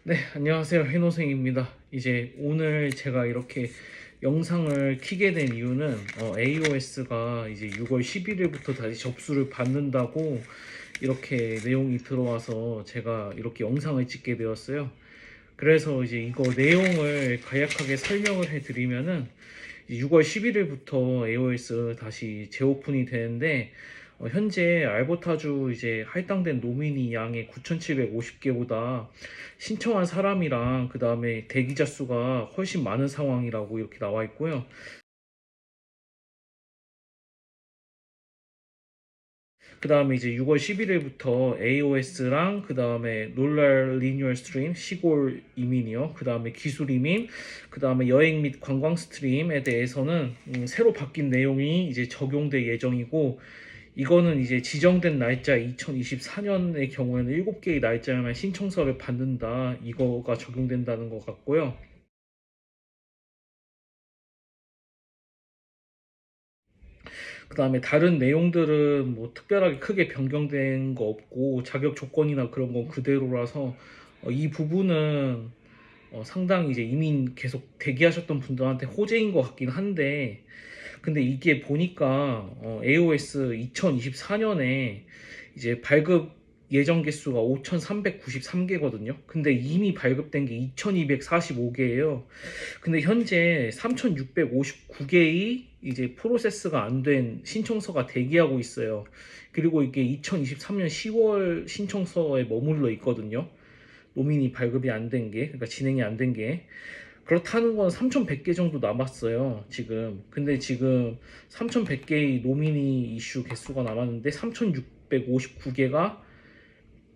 네, 안녕하세요. 해노생입니다. 이제 오늘 제가 이렇게 영상을 키게 된 이유는 AOS가 이제 6월 11일부터 다시 접수를 받는다고 이렇게 내용이 들어와서 제가 이렇게 영상을 찍게 되었어요. 그래서 이제 이거 내용을 간략하게 설명을 해드리면은 6월 11일부터 AOS 다시 재오픈이 되는데 현재 알보타주 이제 할당된 노미니 양의 9,750개보다 신청한 사람이랑 그 다음에 대기자 수가 훨씬 많은 상황이라고 이렇게 나와 있고요. 그 다음에 이제 6월 11일부터 AOS랑 그 다음에 롤랄 리뉴얼 스트림, 시골 이민이요. 그 다음에 기술 이민, 그 다음에 여행 및 관광 스트림에 대해서는 새로 바뀐 내용이 이제 적용될 예정이고, 이거는 이제 지정된 날짜 2024년의 경우에는 7개의 날짜에만 신청서를 받는다. 이거가 적용된다는 것 같고요. 그 다음에 다른 내용들은 뭐 특별하게 크게 변경된 거 없고 자격 조건이나 그런 건 그대로라서 이 부분은 상당히 이제 이민 계속 대기하셨던 분들한테 호재인 것 같긴 한데, 근데 이게 보니까 AOS 2024년에 이제 발급 예정 개수가 5,393개거든요. 근데 이미 발급된 게 2,245개예요. 근데 현재 3,659개의 이제 프로세스가 안 된 신청서가 대기하고 있어요. 그리고 이게 2023년 10월 신청서에 머물러 있거든요. 노민이 발급이 안 된 게, 그러니까 진행이 안 된 게. 그렇다는 건 3,100개 정도 남았어요, 지금. 근데 지금 3,100개의 노미니 이슈 개수가 남았는데 3,659개가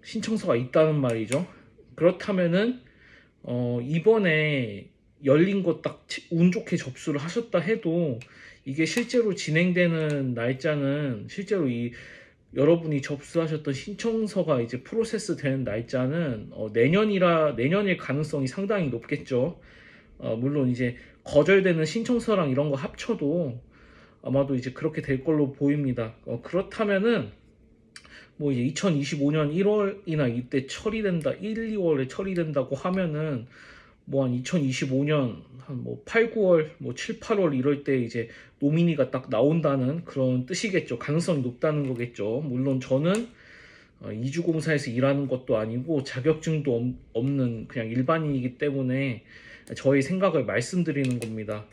신청서가 있다는 말이죠. 그렇다면은 이번에 열린 거 딱 운 좋게 접수를 하셨다 해도 이게 실제로 진행되는 날짜는 실제로 이 여러분이 접수하셨던 신청서가 이제 프로세스 되는 날짜는 내년일 가능성이 상당히 높겠죠. 물론 이제 거절되는 신청서랑 이런 거 합쳐도 아마도 이제 그렇게 될 걸로 보입니다. 그렇다면은 뭐 이제 2025년 1월이나 이때 처리된다, 1, 2월에 처리된다고 하면은 뭐 한 2025년 한 뭐 8, 9월, 뭐 7, 8월 이럴 때 이제 노미니가 딱 나온다는 그런 뜻이겠죠. 가능성이 높다는 거겠죠. 물론 저는 이주공사에서 일하는 것도 아니고 자격증도 없는 그냥 일반인이기 때문에 저의 생각을 말씀드리는 겁니다.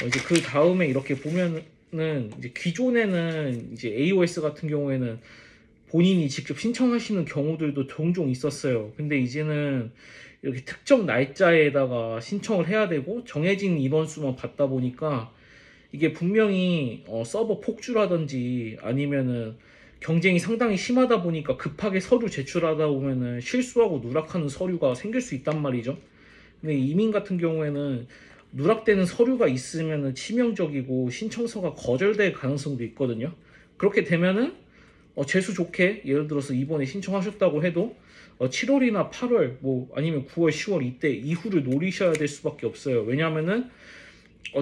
이제 그 다음에 이렇게 보면은 이제 기존에는 이제 AOS 같은 경우에는 본인이 직접 신청하시는 경우들도 종종 있었어요. 근데 이제는 이렇게 특정 날짜에다가 신청을 해야 되고 정해진 인원수만 받다 보니까 이게 분명히 서버 폭주라든지 아니면은 경쟁이 상당히 심하다 보니까 급하게 서류 제출하다 보면은 실수하고 누락하는 서류가 생길 수 있단 말이죠. 근데 이민 같은 경우에는 누락되는 서류가 있으면은 치명적이고 신청서가 거절될 가능성도 있거든요. 그렇게 되면은 재수 좋게 예를 들어서 이번에 신청하셨다고 해도 7월이나 8월 뭐 아니면 9월, 10월 이때 이후를 노리셔야 될 수밖에 없어요. 왜냐하면은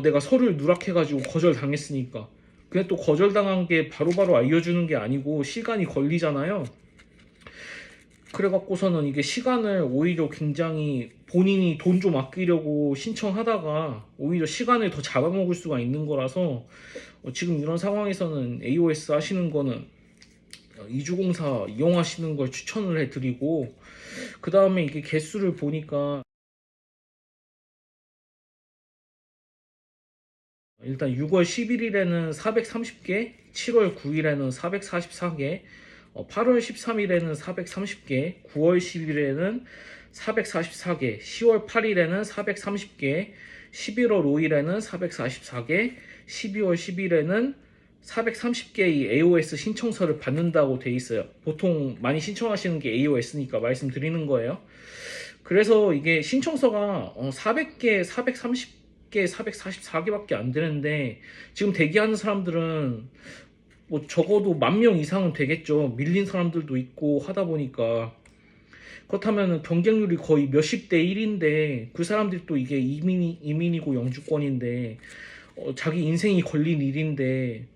내가 서류를 누락해가지고 거절당했으니까. 근데 또 거절당한 게 바로바로 알려주는 게 아니고 시간이 걸리잖아요. 그래갖고서는 이게 시간을 오히려 굉장히 본인이 돈 좀 아끼려고 신청하다가 오히려 시간을 더 잡아먹을 수가 있는 거라서 지금 이런 상황에서는 AOS 하시는 거는 이주공사 이용하시는 걸 추천을 해드리고, 그 다음에 이게 개수를 보니까 일단 6월 11일에는 430개, 7월 9일에는 444개, 8월 13일에는 430개, 9월 10일에는 444개, 10월 8일에는 430개, 11월 5일에는 444개, 12월 10일에는 430개의 AOS 신청서를 받는다고 돼 있어요. 보통 많이 신청하시는 게 AOS니까 말씀드리는 거예요. 그래서 이게 신청서가 400개, 430개, 444개밖에 안 되는데 지금 대기하는 사람들은 뭐 적어도 10,000명 이상은 되겠죠. 밀린 사람들도 있고 하다 보니까. 그렇다면 경쟁률이 거의 몇십 대 1인데 그 사람들이 또 이게 이민이고 영주권인데 자기 인생이 걸린 일인데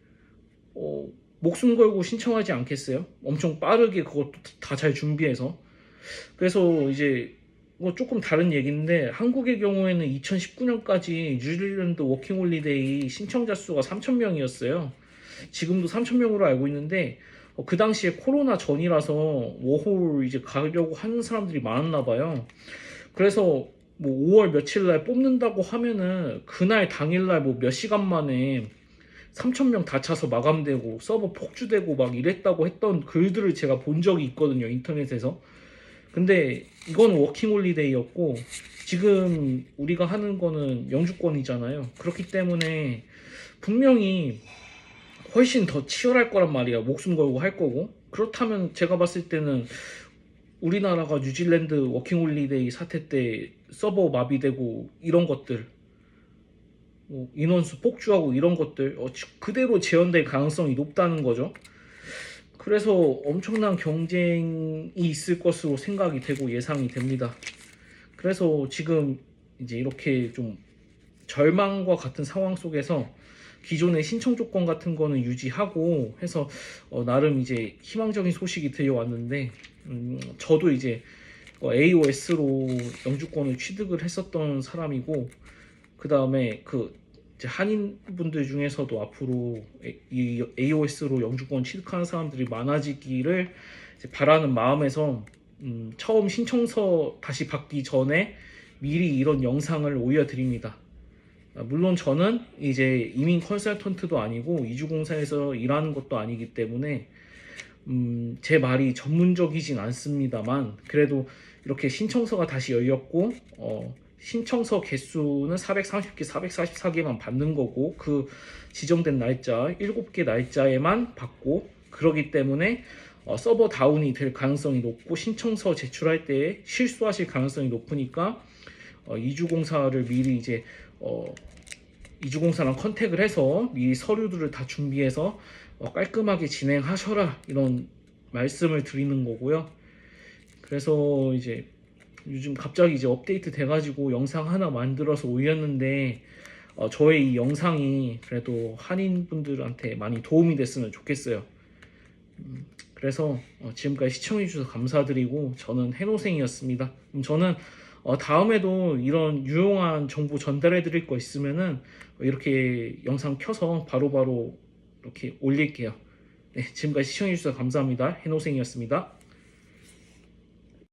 목숨 걸고 신청하지 않겠어요? 엄청 빠르게 그것도 다 잘 준비해서. 그래서 이제 뭐 조금 다른 얘기인데 한국의 경우에는 2019년까지 뉴질랜드 워킹홀리데이 신청자 수가 3,000명이었어요. 지금도 3,000명으로 알고 있는데 그 당시에 코로나 전이라서 워홀 이제 가려고 하는 사람들이 많았나 봐요. 그래서 뭐 5월 며칠 날 뽑는다고 하면은 그날 당일날 뭐 몇 시간 만에 3,000명 다 차서 마감되고 서버 폭주되고 막 이랬다고 했던 글들을 제가 본 적이 있거든요, 인터넷에서. 근데 이건 워킹홀리데이였고 지금 우리가 하는 거는 영주권이잖아요. 그렇기 때문에 분명히 훨씬 더 치열할 거란 말이야. 목숨 걸고 할 거고. 그렇다면 제가 봤을 때는 우리나라가 뉴질랜드 워킹홀리데이 사태 때 서버 마비되고 이런 것들, 뭐 인원수 폭주하고 이런 것들 그대로 재현될 가능성이 높다는 거죠. 그래서 엄청난 경쟁이 있을 것으로 생각이 되고 예상이 됩니다. 그래서 지금 이제 이렇게 좀 절망과 같은 상황 속에서 기존의 신청 조건 같은 거는 유지하고 해서 나름 이제 희망적인 소식이 들려왔는데 저도 이제 AOS로 영주권을 취득을 했었던 사람이고 그 다음에 그 이제 한인분들 중에서도 앞으로 이 AOS로 영주권 취득하는 사람들이 많아지기를 이제 바라는 마음에서 처음 신청서 다시 받기 전에 미리 이런 영상을 올려드립니다. 물론 저는 이제 이민 컨설턴트도 아니고 이주공사에서 일하는 것도 아니기 때문에 제 말이 전문적이진 않습니다만 그래도 이렇게 신청서가 다시 열렸고 신청서 개수는 430개, 444개만 받는 거고 그 지정된 날짜 7개 날짜에만 받고 그러기 때문에 서버 다운이 될 가능성이 높고 신청서 제출할 때 실수하실 가능성이 높으니까 이주공사를 미리 이제 이주공사랑 컨택을 해서 미리 서류들을 다 준비해서 깔끔하게 진행하셔라 이런 말씀을 드리는 거고요. 그래서 이제 요즘 갑자기 이제 업데이트 돼가지고 영상 하나 만들어서 올렸는데 저의 이 영상이 그래도 한인분들한테 많이 도움이 됐으면 좋겠어요. 그래서 지금까지 시청해주셔서 감사드리고 저는 해노생이었습니다. 저는 다음에도 이런 유용한 정보 전달해 드릴 거 있으면은 이렇게 영상 켜서 바로바로 이렇게 올릴게요. 네, 지금까지 시청해주셔서 감사합니다. 해노생이었습니다.